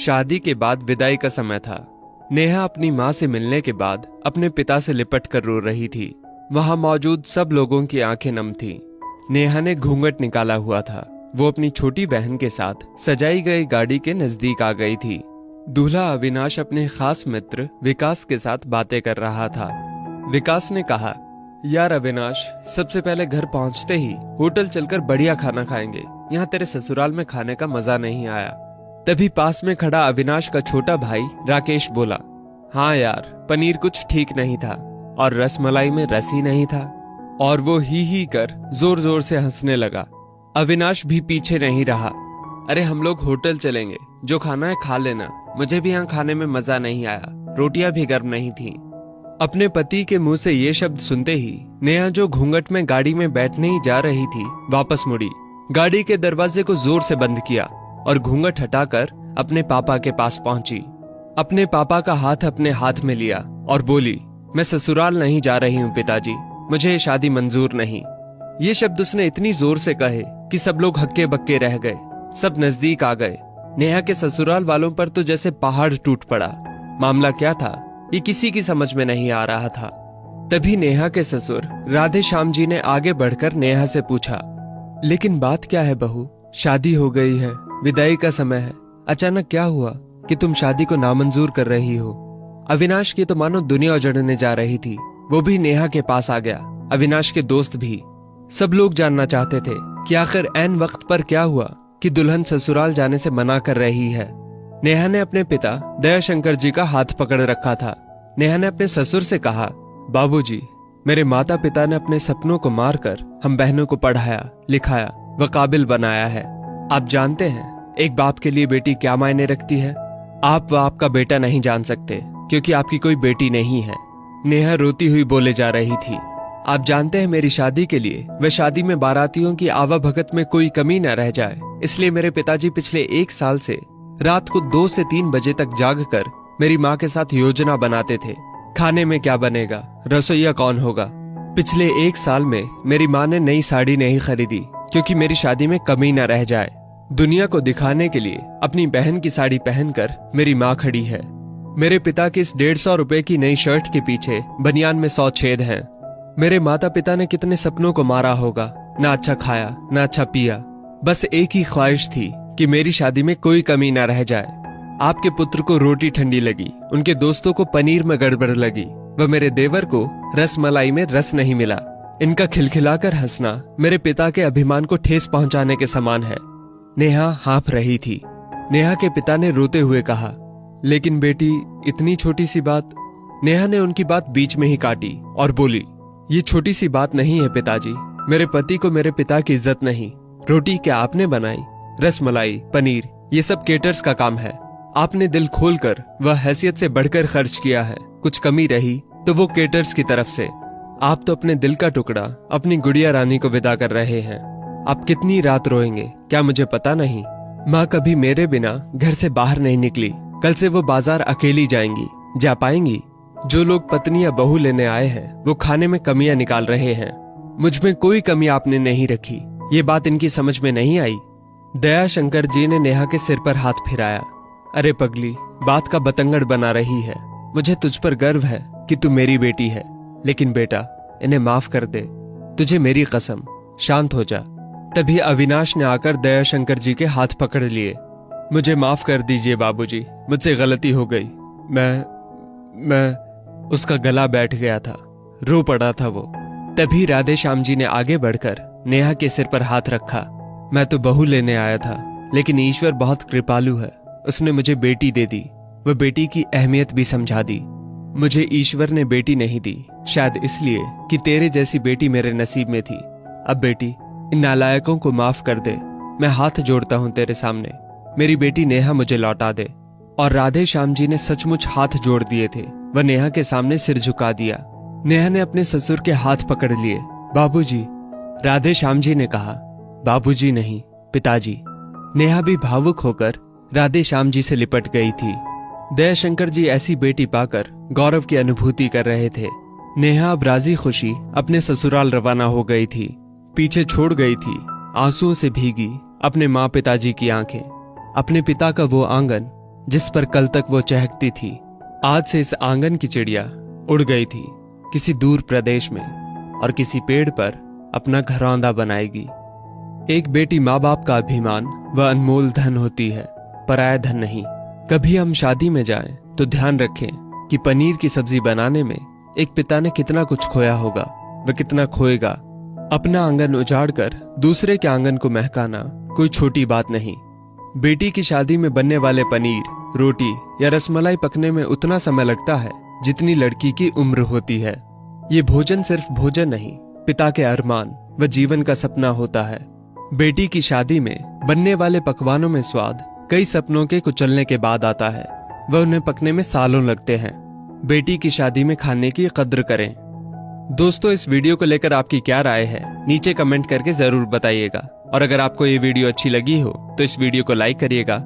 शादी के बाद विदाई का समय था। नेहा अपनी माँ से मिलने के बाद अपने पिता से लिपट कर रो रही थी। वहां मौजूद सब लोगों की आंखें नम थीं। नेहा ने घूंघट निकाला हुआ था। वो अपनी छोटी बहन के साथ सजाई गई गाड़ी के नजदीक आ गई थी। दूल्हा अविनाश अपने खास मित्र विकास के साथ बातें कर रहा था। विकास ने कहा, यार अविनाश, सबसे पहले घर पहुंचते ही होटल चलकर बढ़िया खाना खाएंगे। यहाँ तेरे ससुराल में खाने का मजा नहीं आया। तभी पास में खड़ा अविनाश का छोटा भाई राकेश बोला, हाँ यार, पनीर कुछ ठीक नहीं था और रसमलाई में रस ही नहीं था। और वो ही कर जोर जोर से हंसने लगा। अविनाश भी पीछे नहीं रहा। अरे हम लोग होटल चलेंगे, जो खाना है खा लेना, मुझे भी यहाँ खाने में मजा नहीं आया, रोटियां भी गर्म नहीं थी। अपने पति के मुंह से ये शब्द सुनते ही नेहा, जो घूंघट में गाड़ी में बैठने ही जा रही थी, वापस मुड़ी, गाड़ी के दरवाजे को जोर से बंद किया और घूंघट हटाकर अपने पापा के पास पहुंची। अपने पापा का हाथ अपने हाथ में लिया और बोली, मैं ससुराल नहीं जा रही हूँ पिताजी, मुझे ये शादी मंजूर नहीं। ये शब्द उसने इतनी जोर से कहे कि सब लोग हक्के बक्के रह गए। सब नजदीक आ गए। नेहा के ससुराल वालों पर तो जैसे पहाड़ टूट पड़ा। मामला क्या था, ये किसी की समझ में नहीं आ रहा था। तभी नेहा के ससुर राधे श्याम जी ने आगे बढ़कर नेहा से पूछा, लेकिन बात क्या है बहू? शादी हो गई है, विदाई का समय है, अचानक क्या हुआ कि तुम शादी को नामंजूर कर रही हो? अविनाश की तो मानो दुनिया उजड़ने जा रही थी। वो भी नेहा के पास आ गया, अविनाश के दोस्त भी। सब लोग जानना चाहते थे कि आखिर ऐन वक्त पर क्या हुआ कि दुल्हन ससुराल जाने से मना कर रही है। नेहा ने अपने पिता दयाशंकर जी का हाथ पकड़ रखा था। नेहा ने अपने ससुर से कहा, बाबूजी, मेरे माता पिता ने अपने सपनों को मारकर हम बहनों को पढ़ाया, लिखाया व काबिल बनाया है। आप जानते हैं एक बाप के लिए बेटी क्या मायने रखती है? आप व आपका बेटा नहीं जान सकते, क्योंकि आपकी कोई बेटी नहीं है। नेहा रोती हुई बोले जा रही थी, आप जानते हैं मेरी शादी के लिए व शादी में बारातियों की आवाभगत में कोई कमी न रह जाए, इसलिए मेरे पिताजी पिछले 1 साल से रात को 2 से 3 बजे तक जाग कर मेरी माँ के साथ योजना बनाते थे। खाने में क्या बनेगा, रसोईया कौन होगा। पिछले 1 साल में मेरी माँ ने नई साड़ी नहीं खरीदी, क्योंकि मेरी शादी में कमी न रह जाए। दुनिया को दिखाने के लिए अपनी बहन की साड़ी पहनकर मेरी माँ खड़ी है। मेरे पिता की इस 150 रुपए की नई शर्ट के पीछे बनियान में 100 छेद हैं। मेरे माता पिता ने कितने सपनों को मारा होगा, ना अच्छा खाया ना अच्छा पिया, बस एक ही ख्वाहिश थी कि मेरी शादी में कोई कमी ना रह जाए। आपके पुत्र को रोटी ठंडी लगी, उनके दोस्तों को पनीर में गड़बड़ लगी व मेरे देवर को रसमलाई में रस नहीं मिला। इनका खिलखिलाकर हंसना मेरे पिता के अभिमान को ठेस पहुंचाने के समान है। नेहा हाँफ रही थी। नेहा के पिता ने रोते हुए कहा, लेकिन बेटी, इतनी छोटी सी बात। नेहा ने उनकी बात बीच में ही काटी और बोली, ये छोटी सी बात नहीं है पिताजी, मेरे पति को मेरे पिता की इज्जत नहीं। रोटी क्या आपने बनाई? रसमलाई, पनीर, ये सब केटर्स का काम है। आपने दिल खोलकर वह हैसियत से बढ़कर खर्च किया है। कुछ कमी रही तो वो केटर्स की तरफ से। आप तो अपने दिल का टुकड़ा अपनी गुड़िया रानी को विदा कर रहे हैं। आप कितनी रात रोएंगे क्या मुझे पता नहीं। माँ कभी मेरे बिना घर से बाहर नहीं निकली। कल से वो बाजार अकेली जाएंगी। जा पाएंगी? जो लोग पत्नी या बहू लेने आए हैं वो खाने में कमियां निकाल रहे हैं। मुझ में कोई कमी आपने नहीं रखी। ये बात इनकी समझ में नहीं आई। दयाशंकर जी ने नेहा के सिर पर हाथ फिराया। अरे पगली, बात का बतंगड़ बना रही है। मुझे तुझ पर गर्व है कि तू मेरी बेटी है, लेकिन बेटा, इन्हें माफ कर दे। तुझे मेरी कसम, शांत हो जा। तभी अविनाश ने आकर दयाशंकर जी के हाथ पकड़ लिए। मुझे माफ कर दीजिए बाबूजी, मुझसे गलती हो गई। मैं उसका गला बैठ गया था, रो पड़ा था वो। तभी राधे श्याम जी ने आगे बढ़कर नेहा के सिर पर हाथ रखा। मैं तो बहू लेने आया था, लेकिन ईश्वर बहुत कृपालु है, उसने मुझे बेटी दे दी। वह बेटी की अहमियत भी समझा दी। मुझे ईश्वर ने बेटी नहीं दी, शायद इसलिए कि तेरे जैसी बेटी मेरे नसीब में थी। अब बेटी, इन नालायकों को माफ कर दे। मैं हाथ जोड़ता हूँ तेरे सामने, मेरी बेटी नेहा मुझे लौटा दे। और राधे श्याम जी ने सचमुच हाथ जोड़ दिए थे। वह नेहा के सामने सिर झुका दिया। नेहा ने अपने ससुर के हाथ पकड़ लिए। बाबूजी, राधे श्याम जी ने कहा। बाबूजी नहीं, पिताजी। नेहा भी भावुक होकर राधे श्याम जी से लिपट गई थी। दयाशंकर जी ऐसी बेटी पाकर गौरव की अनुभूति कर रहे थे। नेहा अब राजी खुशी अपने ससुराल रवाना हो गई थी। पीछे छोड़ गई थी आंसुओं से भीगी अपने माँ पिताजी की आंखें, अपने पिता का वो आंगन जिस पर कल तक वो चहकती थी, आज से इस आंगन की चिड़िया उड़ गई थी किसी दूर प्रदेश में और किसी पेड़ पर अपना घरौंदा बनाएगी। एक बेटी माँ बाप का अभिमान व अनमोल धन होती है, पराया धन नहीं। कभी हम शादी में जाएं तो ध्यान रखें कि पनीर की सब्जी बनाने में एक पिता ने कितना कुछ खोया होगा व कितना खोएगा। अपना आंगन उजाड़कर दूसरे के आंगन को महकाना कोई छोटी बात नहीं। बेटी की शादी में बनने वाले पनीर, रोटी या रसमलाई पकने में उतना समय लगता है जितनी लड़की की उम्र होती है। ये भोजन सिर्फ भोजन नहीं, पिता के अरमान व जीवन का सपना होता है। बेटी की शादी में बनने वाले पकवानों में स्वाद कई सपनों के कुचलने के बाद आता है वह उन्हें पकने में सालों लगते हैं। बेटी की शादी में खाने की कद्र करें। दोस्तों, इस वीडियो को लेकर आपकी क्या राय है नीचे कमेंट करके जरूर बताइएगा। और अगर आपको ये वीडियो अच्छी लगी हो तो इस वीडियो को लाइक करिएगा।